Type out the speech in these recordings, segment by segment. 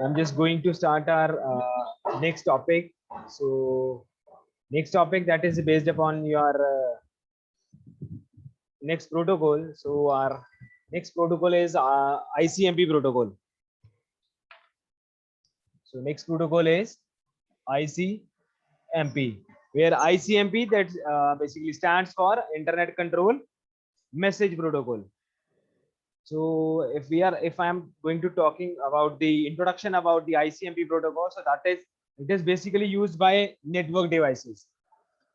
I'm just going to start our next topic. So next topic that is based upon your next protocol. So our next protocol is ICMP protocol. So next protocol is ICMP, where ICMP that basically stands for Internet Control Message Protocol. So if I am going to talking about the introduction about the ICMP protocol, so that is it is basically used by network devices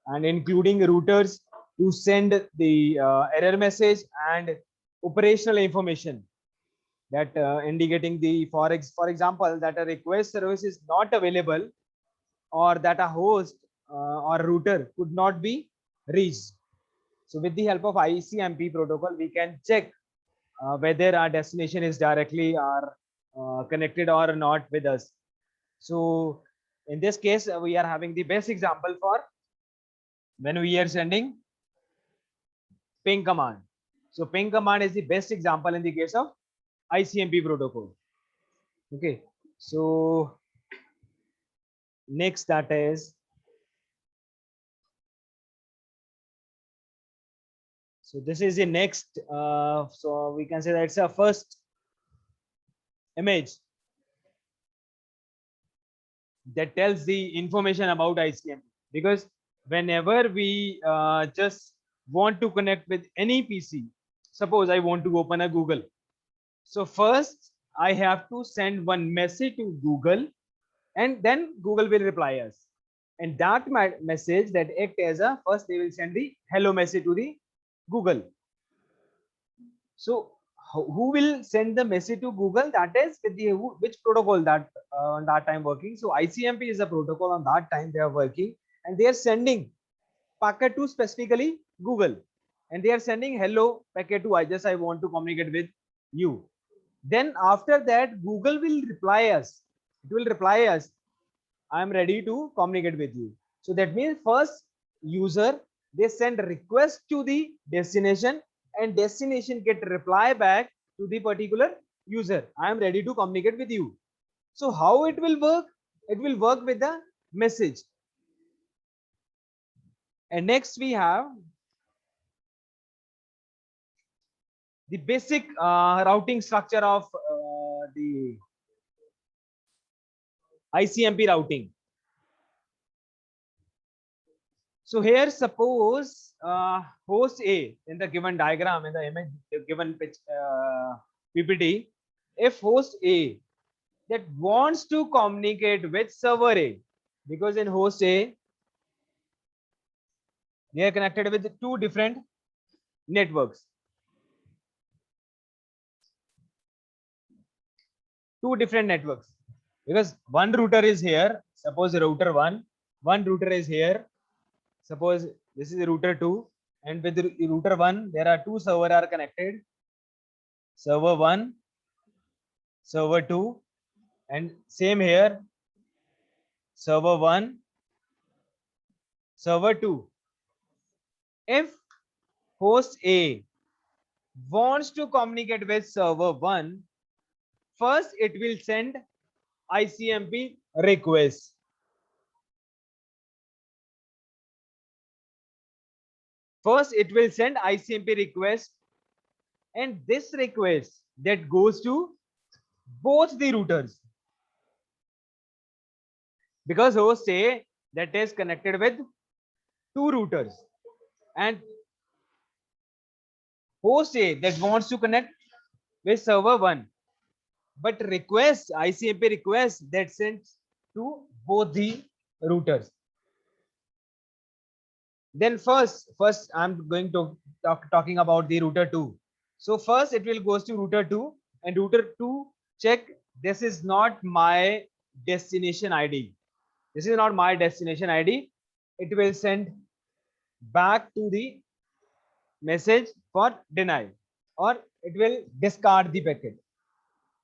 and including routers to send the error message and operational information that indicating the for example that a request service is not available or that a host or router could not be reached. So with the help of ICMP protocol, we can check whether our destination is directly or connected or not with us. So in this case, we are having the best example for when we are sending ping command. So ping command is the best example in the case of ICMP protocol. Okay. So next that is, so this is the next, so we can say that it's a first image that tells the information about ICMP, because whenever we just want to connect with any PC, suppose I want to open a Google. So first I have to send one message to Google and then Google will reply us. And that message that act as a first, they will send the hello message to the Google. So who will send the message to Google? That is with the which protocol that on that time working. So ICMP is a protocol on that time they are working, and they are sending packet to specifically Google, and they are sending hello packet to I want to communicate with you. Then after that Google will reply us. It will reply us, I am ready to communicate with you. So that means first user, they send request to the destination and destination get reply back to the particular user, I am ready to communicate with you. So how it will work? It will work with the message. And next we have the basic routing structure of the ICMP routing. So here suppose host A in the given diagram, in the image given PPT, if host A that wants to communicate with server A, because in host A they are connected with two different networks. Two different networks, because one router is here, suppose router one router is here, suppose this is router 2, and with router 1 there are two server are connected, server 1, server 2, and same here, server 1, server 2. If host A wants to communicate with server 1, first it will send ICMP request. First it will send ICMP request, and this request that goes to both the routers, because host A that is connected with two routers, and host A that wants to connect with server 1, but request ICMP request that sends to both the routers. Then first I'm going to talking about the router 2. So first it will goes to router 2, and router 2 check, this is not my destination ID. This is not my destination ID. It will send back to the message for deny, or it will discard the packet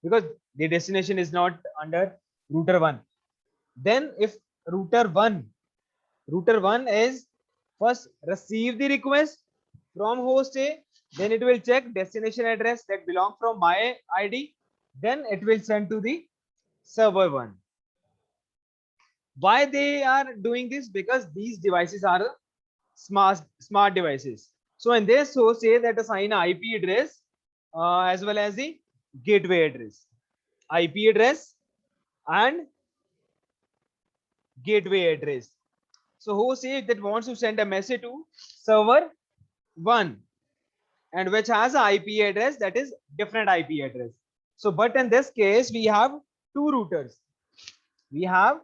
because the destination is not under router 1. Then if router 1 is first receive the request from host A, then it will check destination address that belong from my ID, then it will send to the server 1. Why they are doing this? Because these devices are smart devices. So in this, so say that assign a IP address as well as the gateway address, IP address and gateway address. So host A that wants to send a message to server 1 and which has a IP address that is different IP address. So but in this case we have two routers. We have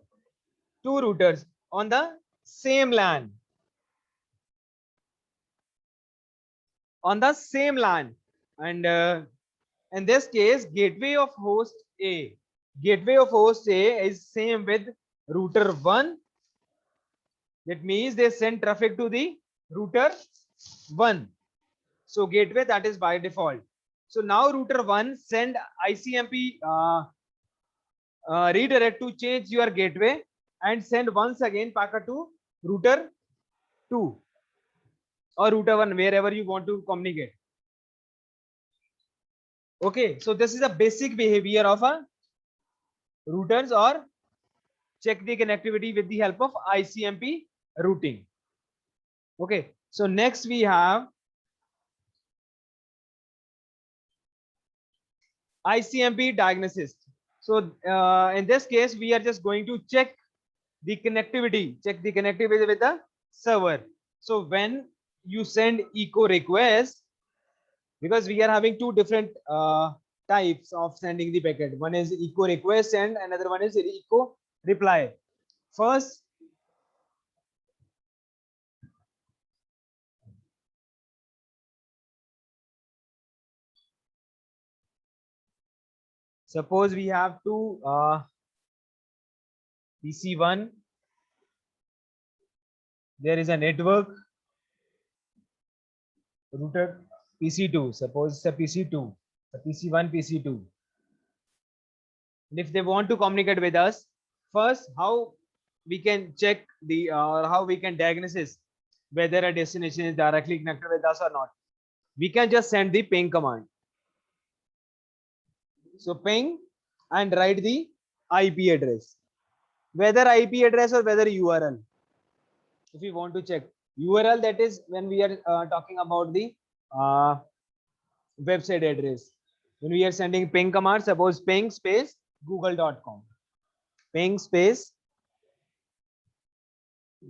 two routers on the same LAN. On the same LAN. And in this case, gateway of host A. Gateway of host A is same with router 1. That means they send traffic to the router 1. So gateway that is by default. So now router 1 send ICMP redirect to change your gateway and send once again packet to router 2 or router 1 wherever you want to communicate. Okay, so this is a basic behavior of a routers or check the connectivity with the help of ICMP routing. Okay, so next we have ICMP diagnosis. So in this case, we are just going to check the connectivity with the server. So when you send echo request, because we are having two different types of sending the packet. One is echo request and another one is echo reply. First, suppose we have two PC1, there is a network router PC2, suppose it's a PC2, a PC1, PC2. And if they want to communicate with us, first how we can check the how we can diagnose whether a destination is directly connected with us or not. We can just send the ping command. So ping and write the IP address, whether IP address or whether URL. If we want to check URL, that is when we are talking about the uh, website address. When we are sending ping command, suppose ping space google.com, ping space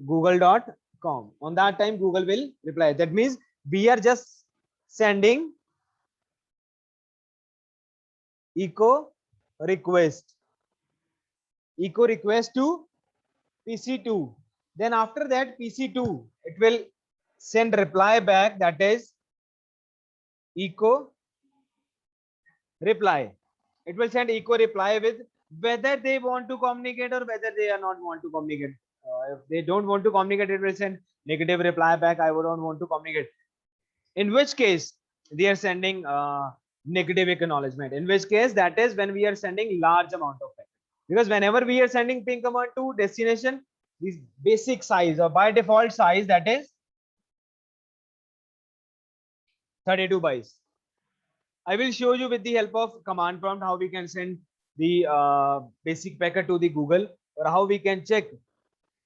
google.com. On that time, Google will reply. That means we are just sending echo request to PC2. Then after that, PC2 it will send reply back, that is echo reply. It will send echo reply with whether they want to communicate or whether they are not want to communicate. If they don't want to communicate, it will send negative reply back. I don't want to communicate. In which case they are sending negative acknowledgement. In which case that is when we are sending large amount of packet. Because whenever we are sending ping command to destination, this basic size or by default size, that is 32 bytes. I will show you with the help of command prompt how we can send the basic packet to the Google, or how we can check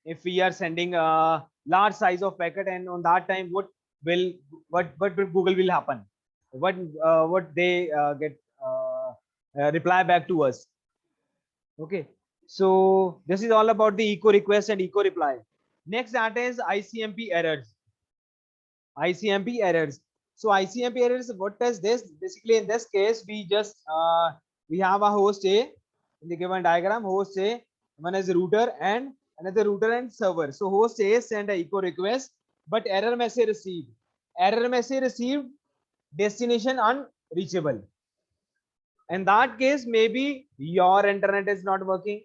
if we are sending a large size of packet, and on that time what Google will happen, what they get reply back to us. Okay, so this is all about the echo request and echo reply. Next, that is ICMP errors. ICMP errors. So ICMP errors, what is this? Basically, in this case, we just we have a host A in the given diagram. Host A, one is router and another router and server. So host A send a echo request, but error message received. Error message received, destination unreachable. In that case, maybe your internet is not working.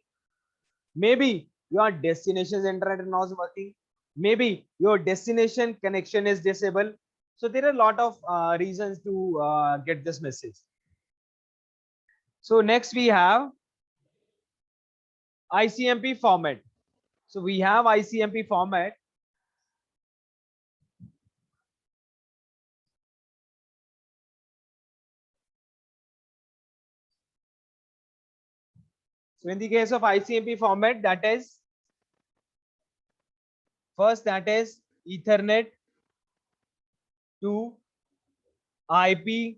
Maybe your destination's internet is not working. Maybe your destination connection is disabled. So there are a lot of reasons to get this message. So next we have ICMP format. So we have ICMP format. So in the case of ICMP format, that is first, that is Ethernet to IP,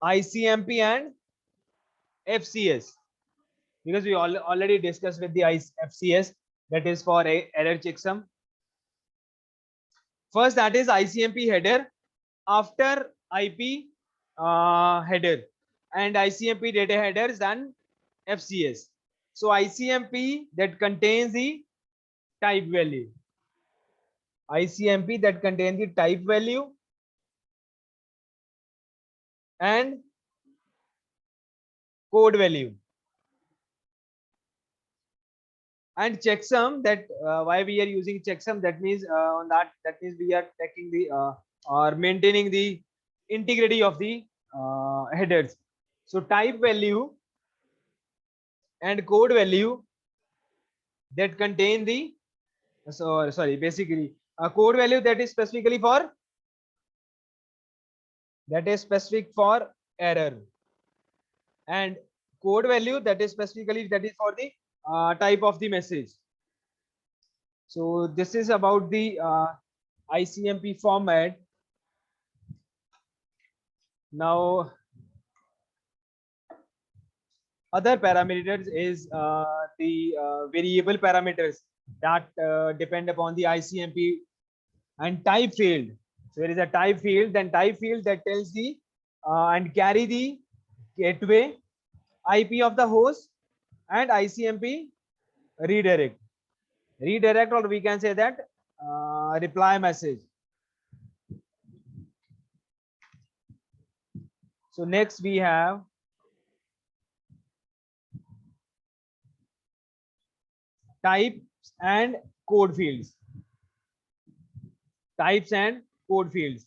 ICMP and FCS, because we already discussed with the FCS, that is for a error checksum. First, that is ICMP header, after IP header, and ICMP data headers, then FCS. So ICMP that contains the type value, ICMP that contains the type value and code value, and checksum, that why we are using checksum, that means on that means we are taking the or maintaining the integrity of the headers. So type value and code value that contain the, so sorry, basically a code value that is specifically for, that is specific for error, and code value that is specifically, that is for the type of the message. So this is about the ICMP format. Now other parameters is the variable parameters that depend upon the ICMP, and type field. So there is a type field, then type field that tells the and carry the gateway, IP of the host, and ICMP redirect, or we can say that reply message. So next we have types and code fields. Types and code fields.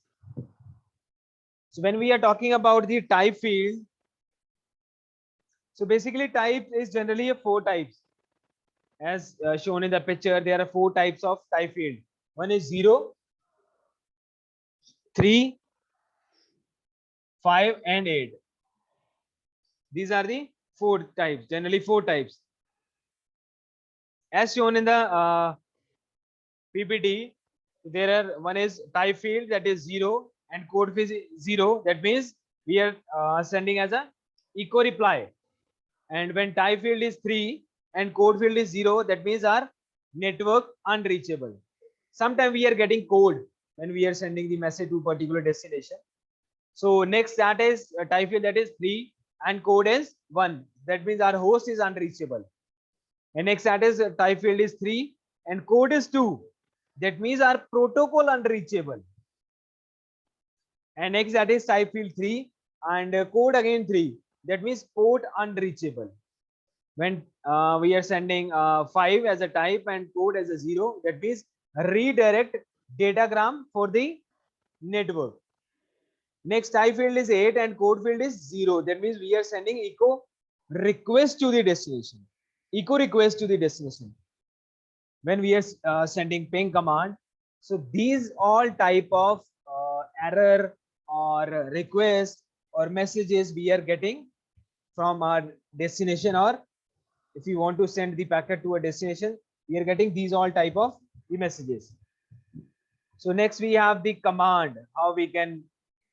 So when we are talking about the type field, so basically type is generally a 4 types. As shown in the picture, there are 4 types of type field. One is 0, 3, 5 and 8. These are the 4 types, generally 4 types. As shown in the PPT, there are, one is type field, that is 0, and code field is 0. That means we are sending as a echo reply. And when type field is 3 and code field is 0, that means our network unreachable. Sometimes we are getting code when we are sending the message to particular destination. So next, that is a type field, that is 3 and code is 1. That means our host is unreachable. And next, that is type field is 3 and code is 2. That means our protocol unreachable. And next, that is type field 3 and code again 3. That means port unreachable. When we are sending 5 as a type and code as a 0, that means redirect datagram for the network. Next, type field is 8 and code field is 0. That means we are sending echo request to the destination. Echo request to the destination. When we are sending ping command, so these all type of error or request or messages we are getting from our destination, or if you want to send the packet to a destination, we are getting these all type of the messages. So next we have the command, how we can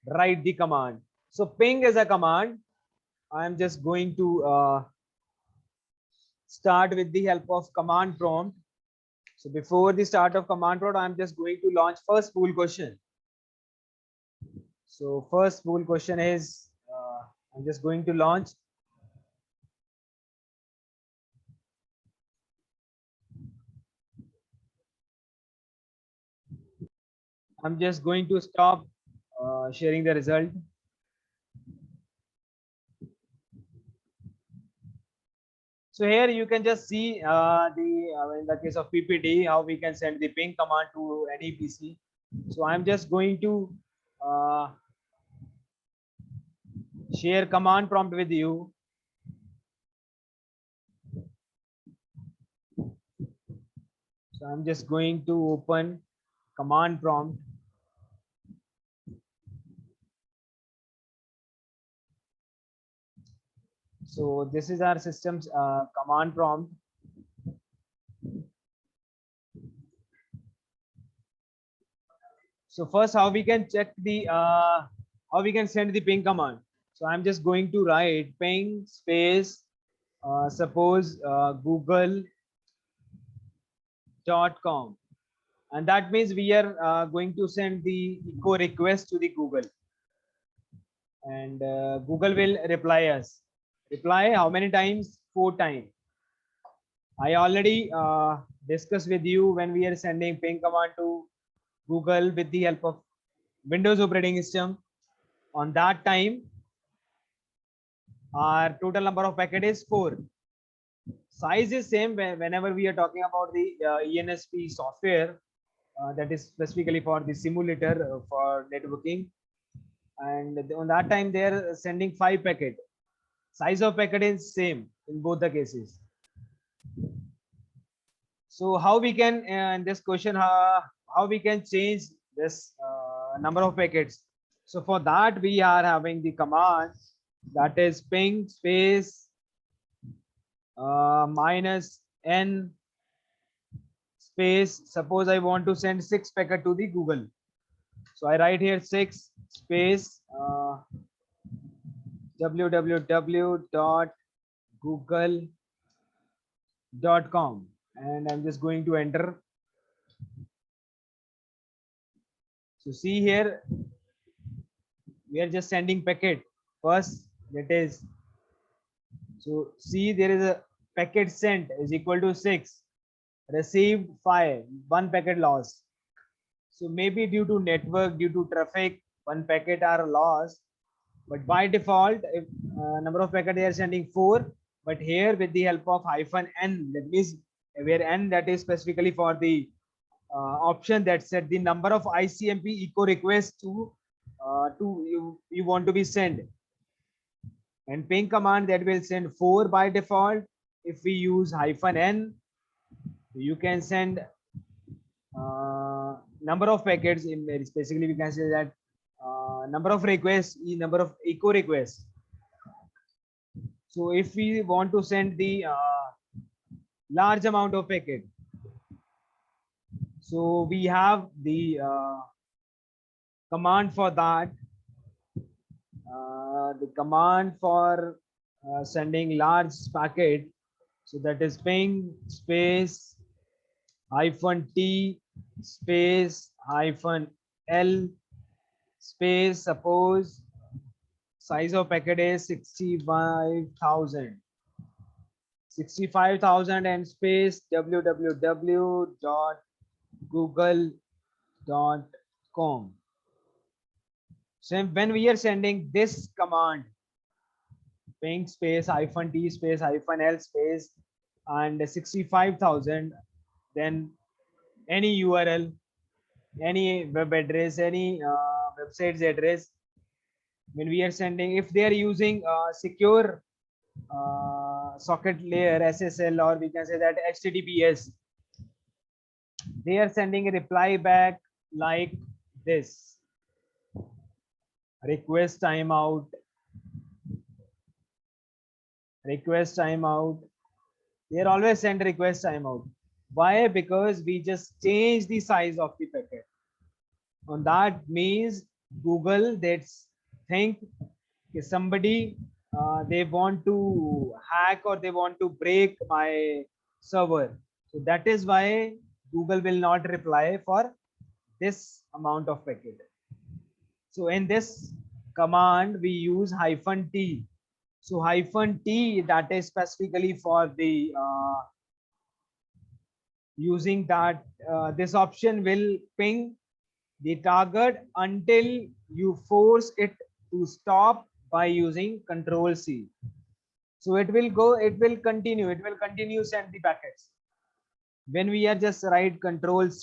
write the command. So ping is a command. I am just going to start with the help of command prompt. So before the start of command prompt, I'm just going to launch first spool question. So first spool question is, I'm just going to launch. I'm just going to stop sharing the result. So here you can just see in the case of PPT, how we can send the ping command to any PC. So I'm just going to share command prompt with you. So I'm just going to open command prompt. So this is our system's command prompt. So first, how we can check the how we can send the ping command. So I'm just going to write ping space suppose google.com, and that means we are going to send the echo request to the Google, and Google will reply us. Reply how many times? 4 times. I already discussed with you when we are sending ping command to Google with the help of Windows operating system. On that time, our total number of packet is 4. Size is same whenever we are talking about the ENSP software, that is specifically for the simulator for networking. And on that time, they are sending 5 packet. Size of packet is same in both the cases. So how we can in this question, how we can change this number of packets? So for that, we are having the command that is ping space minus n space. Suppose I want to send 6 packet to the Google. So I write here 6 space www.google.com, and I'm just going to enter. So see here, we are just sending packet first, that is, so see there is a packet sent is equal to 6, received 5, 1 packet lost. So maybe due to network, due to traffic, 1 packet are lost, but by default, if number of packet they are sending 4, but here with the help of -n, that means where n that is specifically for the option that set the number of ICMP echo requests to you want to be sent, and ping command that will send 4 by default. If we use -n, you can send number of packets. In specifically we can say that number of requests, number of echo requests. So if we want to send the large amount of packet, so we have the command for that. The command for sending large packet, so that is ping space -t space -l space, suppose size of packet is 65,000 and space www.google.com. So when we are sending this command, ping space -t space -l space and 65,000, then any URL, any web address, any website's address, when we are sending, if they are using secure socket layer SSL, or we can say that HTTPS, they are sending a reply back like this: request timeout, request timeout. They are always send request timeout. Why? Because we just change the size of the packet. And that means Google that's think somebody they want to hack or they want to break my server. So that is why Google will not reply for this amount of packet. So in this command we use -t. So -t, that is specifically for the using that this option will ping the target until you force it to stop by using Control-C. So it will continue send the packets. When we are just write Control-C,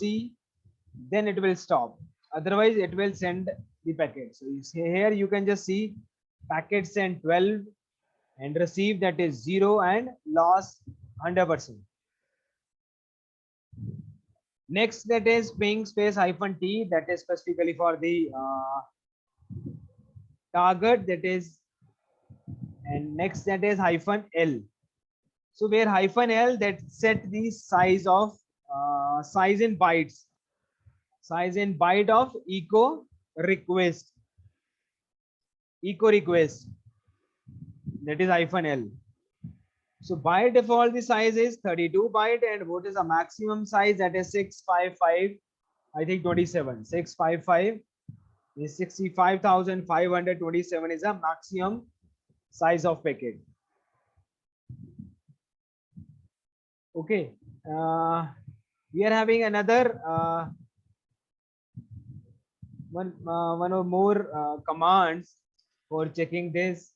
then it will stop. Otherwise, it will send the packet. So here you can just see packet sent 12 and receive that is 0 and loss 100%. Next, that is ping space -t, that is specifically for the target, that is and next that is -L. So where -L that set the size of size in bytes, size in byte of echo request, that is -L. So by default the size is 32 byte, and what is the maximum size? That is 655, I think 27. 655 is 65,527 is a maximum size of packet. Okay, we are having another one or more commands for checking this.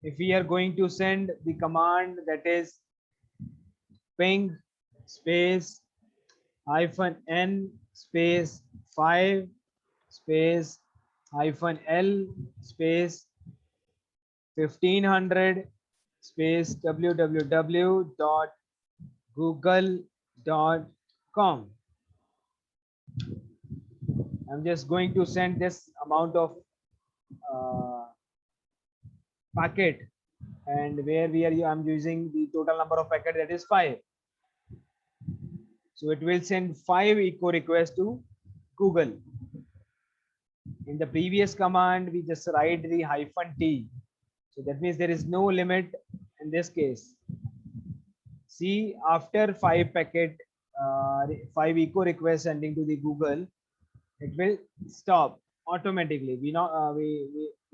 If we are going to send the command, that is ping space -N space 5 space -L space 1500 space www.google.com. I'm just going to send this amount of packet, and where I'm using the total number of packet, that is 5. So it will send 5 echo requests to Google. In the previous command, we just write the -T. So that means there is no limit in this case. See, after 5 packet, 5 echo requests sending to the Google, it will stop automatically. We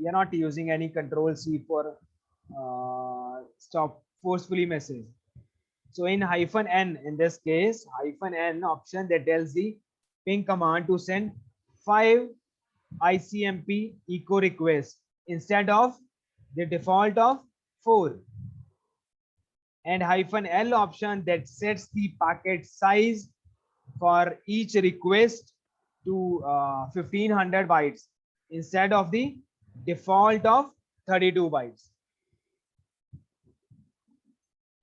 are not using any control C for stop forcefully message. So in -N, in this case, -N option that tells the ping command to send 5 ICMP echo requests instead of the default of 4. And -L option that sets the packet size for each request to 1500 bytes instead of the default of 32 bytes.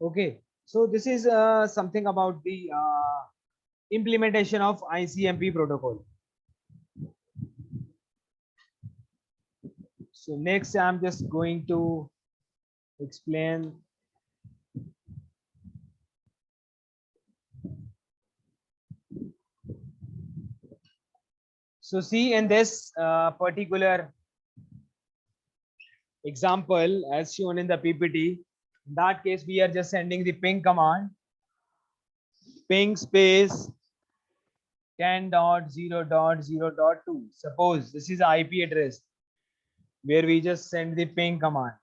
Okay, so this is something about the implementation of ICMP protocol. So next I'm just going to explain so see in this particular example as shown in the PPT. In that case, we are just sending the ping command, ping space 10.0.0.2. Suppose this is the IP address where we just send the ping command.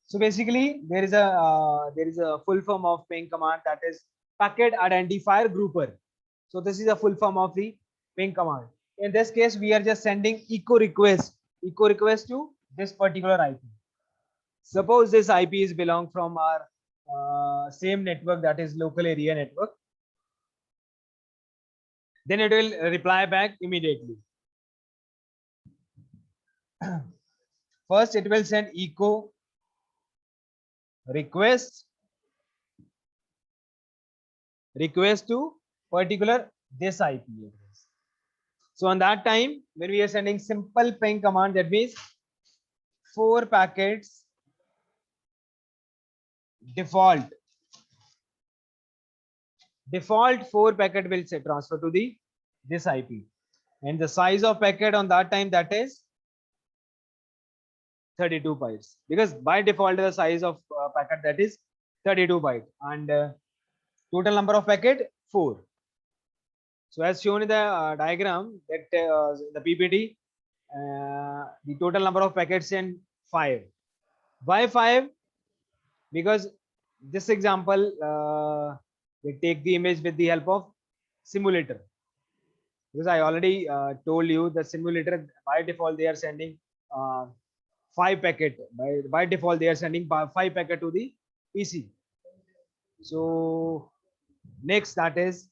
So basically, there is a full form of ping command, that is packet identifier grouper. So this is a full form of the ping command. In this case, we are just sending echo request to this particular IP. Suppose this IP is belong from our same network, that is local area network. Then it will reply back immediately. First, it will send echo request to particular this IP address. So on that time, when we are sending simple ping command, that means 4 packets default 4 packet will say transfer to the this IP, and the size of packet on that time, that is 32 bytes, because by default the size of packet, that is 32 byte, and total number of packet 4. So as shown in the diagram, that the PPT, the total number of packets in 5. Why 5? Because this example, we take the image with the help of simulator. Because I already told you the simulator by default they are sending 5 packet. By default they are sending 5 packet to the PC. So next, that is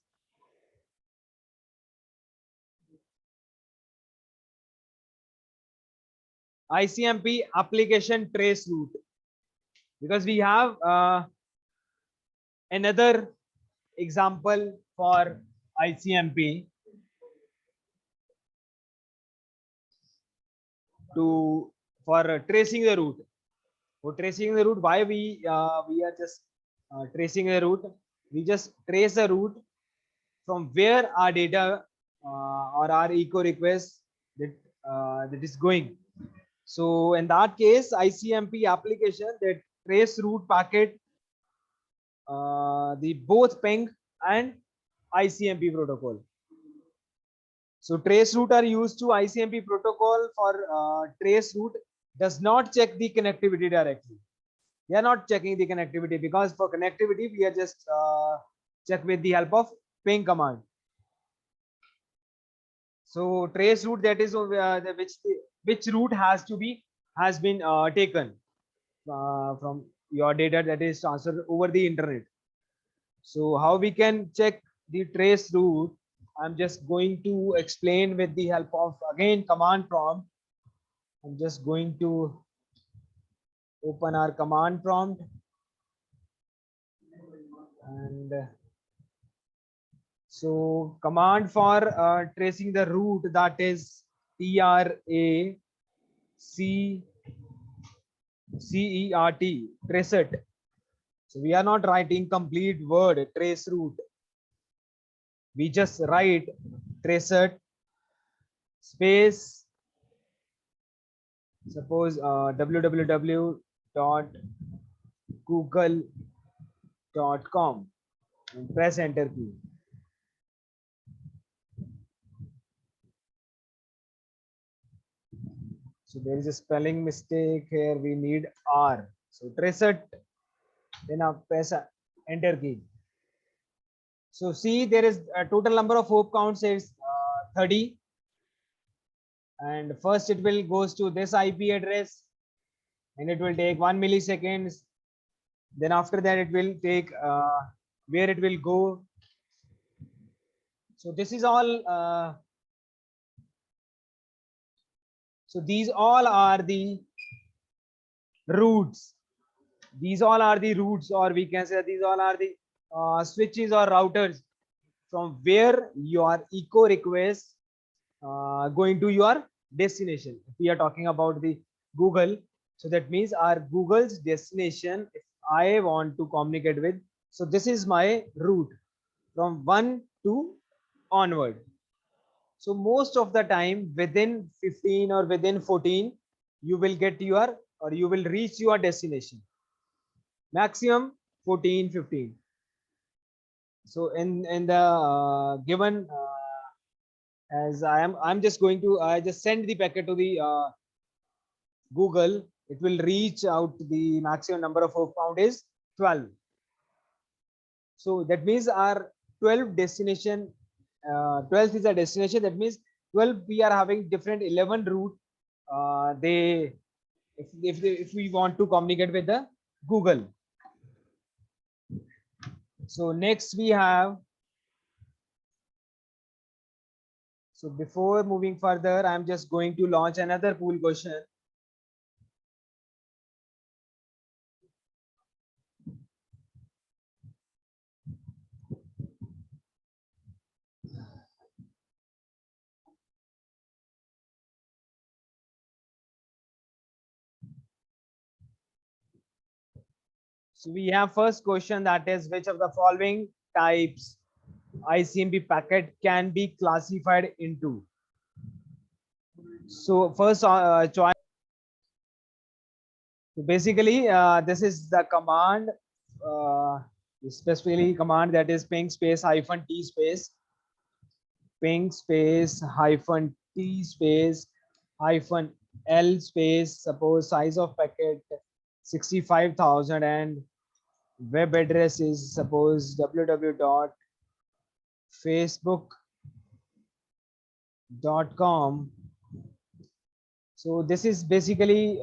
ICMP application trace route, because we have another example for ICMP for tracing the route. For tracing the route, why we are just tracing the route? We just trace the route from where our data or our echo request that is going. So in that case, ICMP application that trace route packet, the both ping and ICMP protocol. So trace route are used to ICMP protocol for trace route does not check the connectivity directly. We are not checking the connectivity because for connectivity we are just check with the help of ping command. So trace route, that is which route has been taken from your data that is transferred over the internet. So how we can check the trace route? I'm just going to explain with the help of again command prompt. I'm just going to open our command prompt and so command for tracing the route, that is TRACERT, tracet. So we are not writing complete word trace route. We just write tracet space, suppose www.google.com and press enter key. So there is a spelling mistake here. We need R. So tracet, then press enter key. So see, there is a total number of hop counts is 30. And first it will goes to this IP address and it will take 1 milliseconds. Then after that it will take where it will go. So this is all. So these all are the routes. These all are the routes, or we can say these all are the switches or routers from where your echo request going to your destination. If we are talking about the Google, so that means our Google's destination, if I want to communicate with, so this is my route from 1 to onward. So most of the time within 15 or within 14 you will get your or you will reach your destination, maximum 14 15. So in the given as I'm just going to I just send the packet to the Google, it will reach out the maximum number of hop count is 12. So that means our 12 destination 12th is a destination. That means 12 we are having different 11 route. They if we want to communicate with the Google. So next we have. So before moving further, I'm just going to launch another pool question. So we have first question, that is which of the following types ICMP packet can be classified into. So first choice. So basically this is the command, specifically command that is ping space hyphen t space, ping space hyphen t space hyphen L space, suppose size of packet 65,000 and web address is suppose www.facebook.com. So this is basically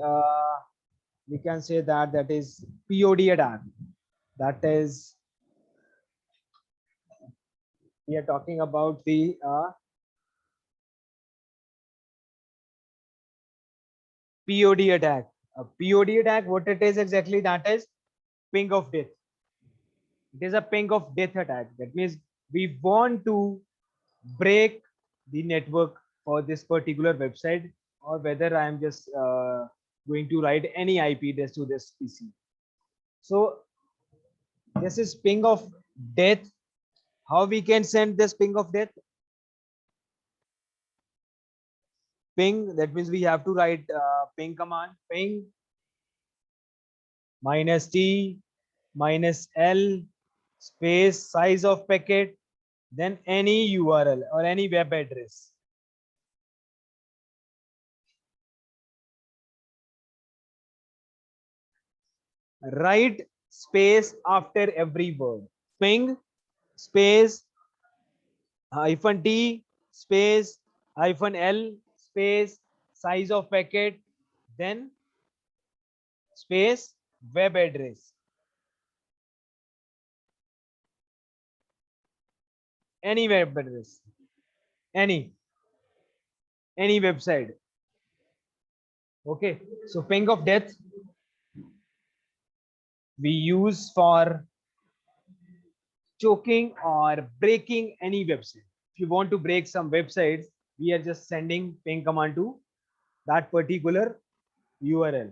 we can say that is POD attack. That is we are talking about the POD attack. A POD attack, what it is exactly, that is ping of death. It is a ping of death attack. That means we want to break the network for this particular website, or whether I am just going to write any IP address to this PC. So this is ping of death. How we can send this ping of death? Ping, that means we have to write ping command, ping -t -l space size of packet, then any URL or any web address. Write space after every word. Ping space -t space -l space size of packet, then space web address. Any web address, any website. Okay, so ping of death we use for choking or breaking any website. If you want to break some websites, we are just sending ping command to that particular URL.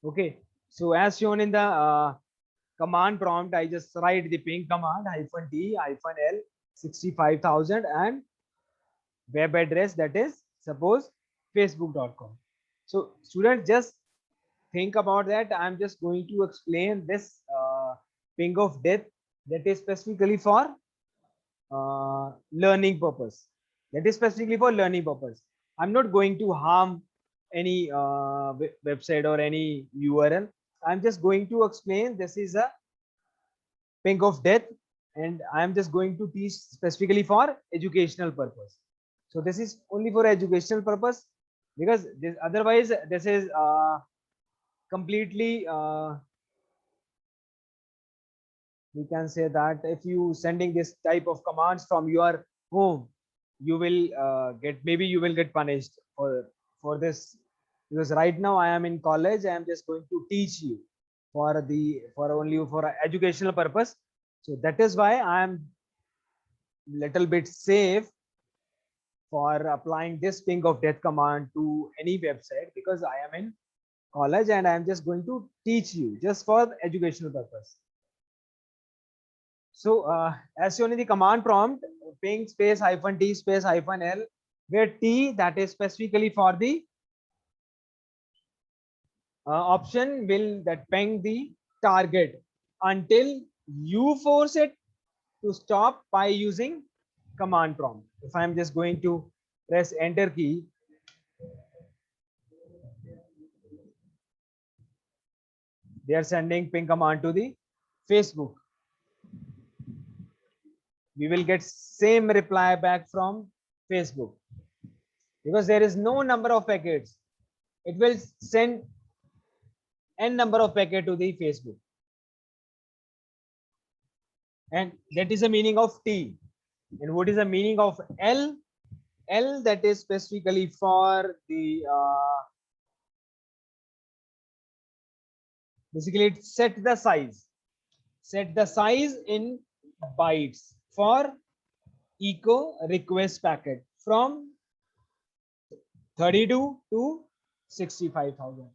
Okay, so as shown in the command prompt, I just write the ping command -t-l 65,000 and web address, that is suppose facebook.com. So students, just think about that. I'm just going to explain this ping of death that is specifically for learning purpose. That is specifically for learning purpose. I'm not going to harm any website or any URL. I'm just going to explain this is a ping of death, and I'm just going to teach specifically for educational purpose. So this is only for educational purpose, because this, otherwise this is completely we can say that if you sending this type of commands from your home, you will get, maybe you will get punished for this, because right now I am in college. I am just going to teach you for only for educational purpose. So that is why I am little bit safe for applying this ping of death command to any website, because I am in college and I am just going to teach you just for educational purpose. So as shown in the command prompt, ping space -t space -l, where t that is specifically for the option will that ping the target until you force it to stop by using command prompt. If I'm just going to press enter key, they are sending ping command to the Facebook. We will get same reply back from Facebook, because there is no number of packets. It will send n number of packet to the Facebook, and that is the meaning of T. And what is the meaning of L? L, that is specifically for the basically it set the size in bytes for echo request packet from 32 to 65,000.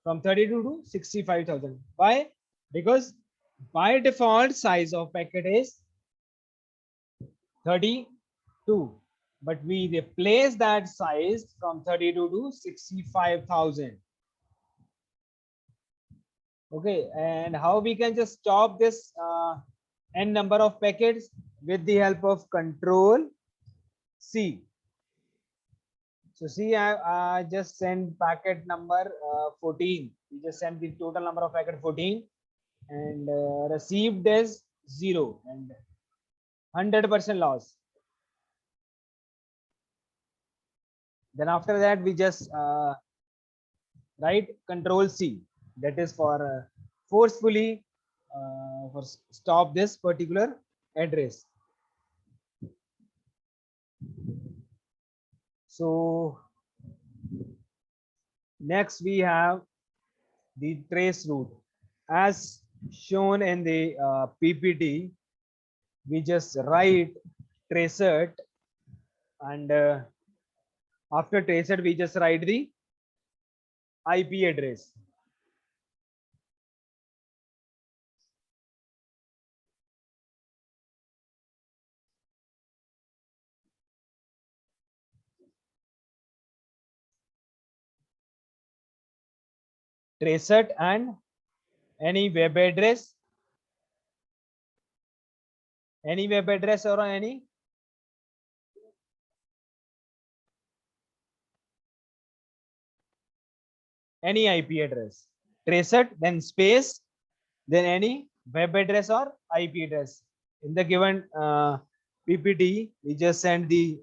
From 32 to 65,000. Why? Because by default size of packet is 32, but we replace that size from 32 to 65,000. Okay, and how we can just stop this n number of packets? With the help of control C. So see, I just send packet number 14. We just send the total number of packet 14, and received as 0 and 100% loss. Then after that we just write control C, that is for forcefully for stop this particular address. So next we have the trace route. As shown in the PPT, we just write tracert, and after tracert we just write the IP address. Traceat and any web address, or any IP address. Traceat, then space, then any web address or IP address. In the given PPT, we just send the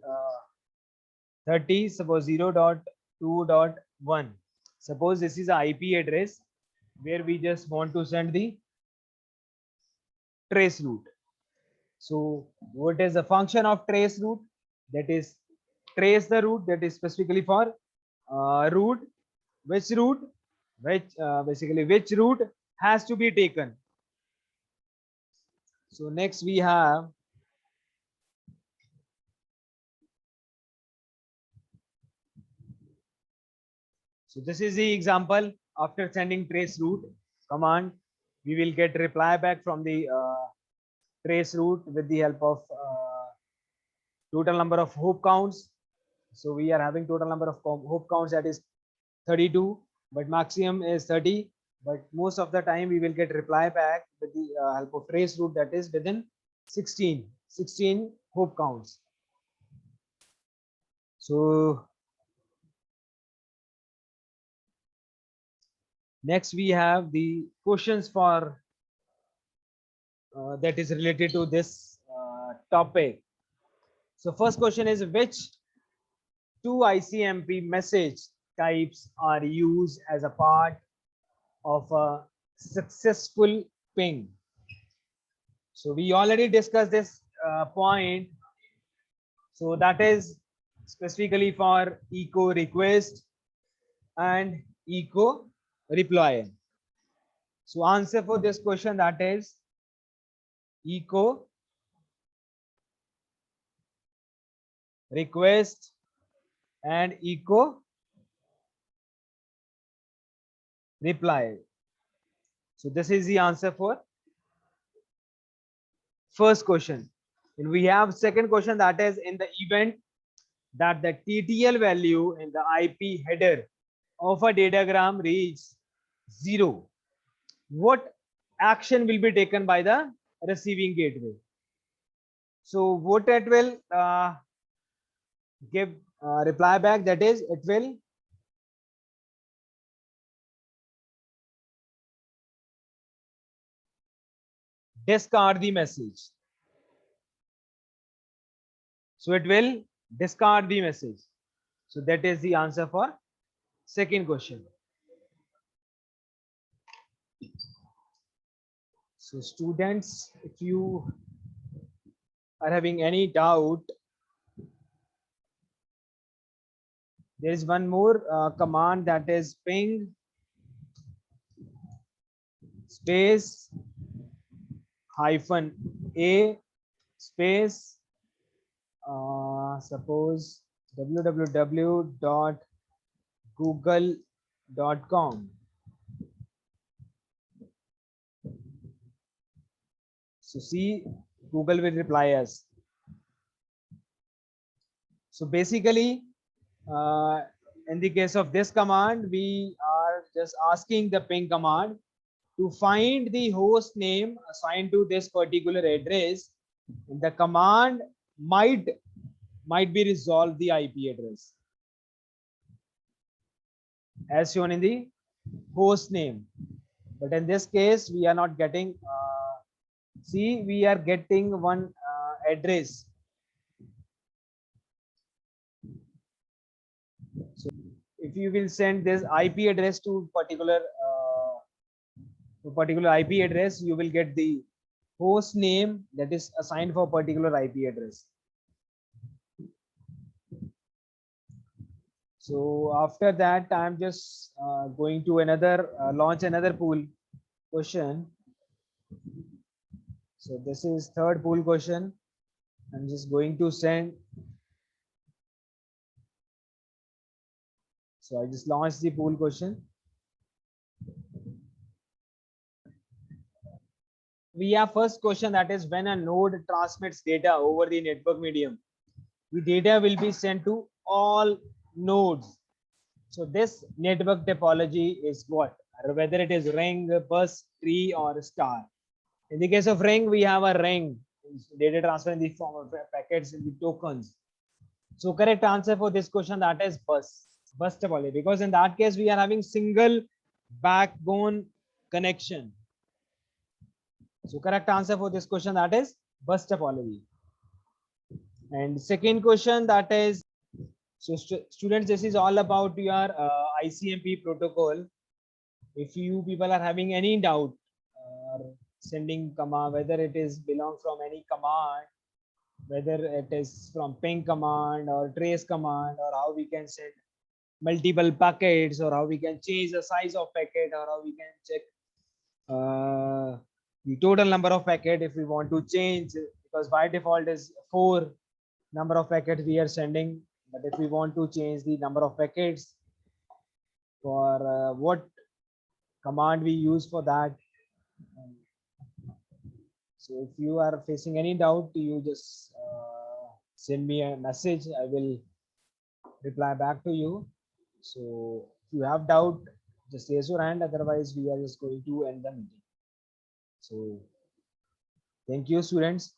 30, suppose 0.2.1. Suppose this is a IP address where we just want to send the trace route. So what is the function of trace route? That is trace the route, that is specifically for route, which route, basically which route has to be taken. So next we have so this is the example. After sending trace route command, we will get reply back from the trace route with the help of total number of hop counts. So we are having total number of hop counts, that is 32, but maximum is 30. But most of the time we will get reply back with the help of trace route, that is within 16 hop counts. So next we have the questions for that is related to this topic. So first question is, which two ICMP message types are used as a part of a successful ping? So we already discussed this point. So that is specifically for echo request and echo reply. So answer for this question, that is echo request and echo reply. So this is the answer for first question. And we have second question, that is, in the event that the TTL value in the IP header of a datagram reaches 0, what action will be taken by the receiving gateway? So what it will give reply back, that is it will discard the message. So it will discard the message. So that is the answer for second question. So students, if you are having any doubt, there is one more command, that is ping space -a space suppose www.google.com. So see, Google will reply us. So basically, in the case of this command, we are just asking the ping command to find the host name assigned to this particular address. The command might be resolve the IP address as shown in the host name. But in this case, we are not getting see, we are getting one address. So if you will send this IP address to particular IP address, you will get the host name that is assigned for particular IP address. So after that, I'm just going to another launch another pool question. So this is third pool question. I'm just going to send So I just launched the poll question. We have first question, that is when a node transmits data over the network medium, the data will be sent to all nodes. So this network topology is what? Whether it is ring, bus, tree, or star. In the case of ring, we have a ring, data transfer in the form of packets in the tokens. So correct answer for this question, that is bus topology, because in that case we are having single backbone connection. So correct answer for this question, that is bus topology. And second question, that is, so students, this is all about your ICMP protocol. If you people are having any doubt, sending command, whether it is belong from any command, whether it is from ping command or trace command, or how we can send multiple packets, or how we can change the size of packet, or how we can check the total number of packet if we want to change, because by default is 4 number of packets we are sending, but if we want to change the number of packets, for what command we use for that. So if you are facing any doubt, you just send me a message, I will reply back to you. So if you have doubt, just raise your hand, otherwise we are just going to end the meeting. So thank you, students.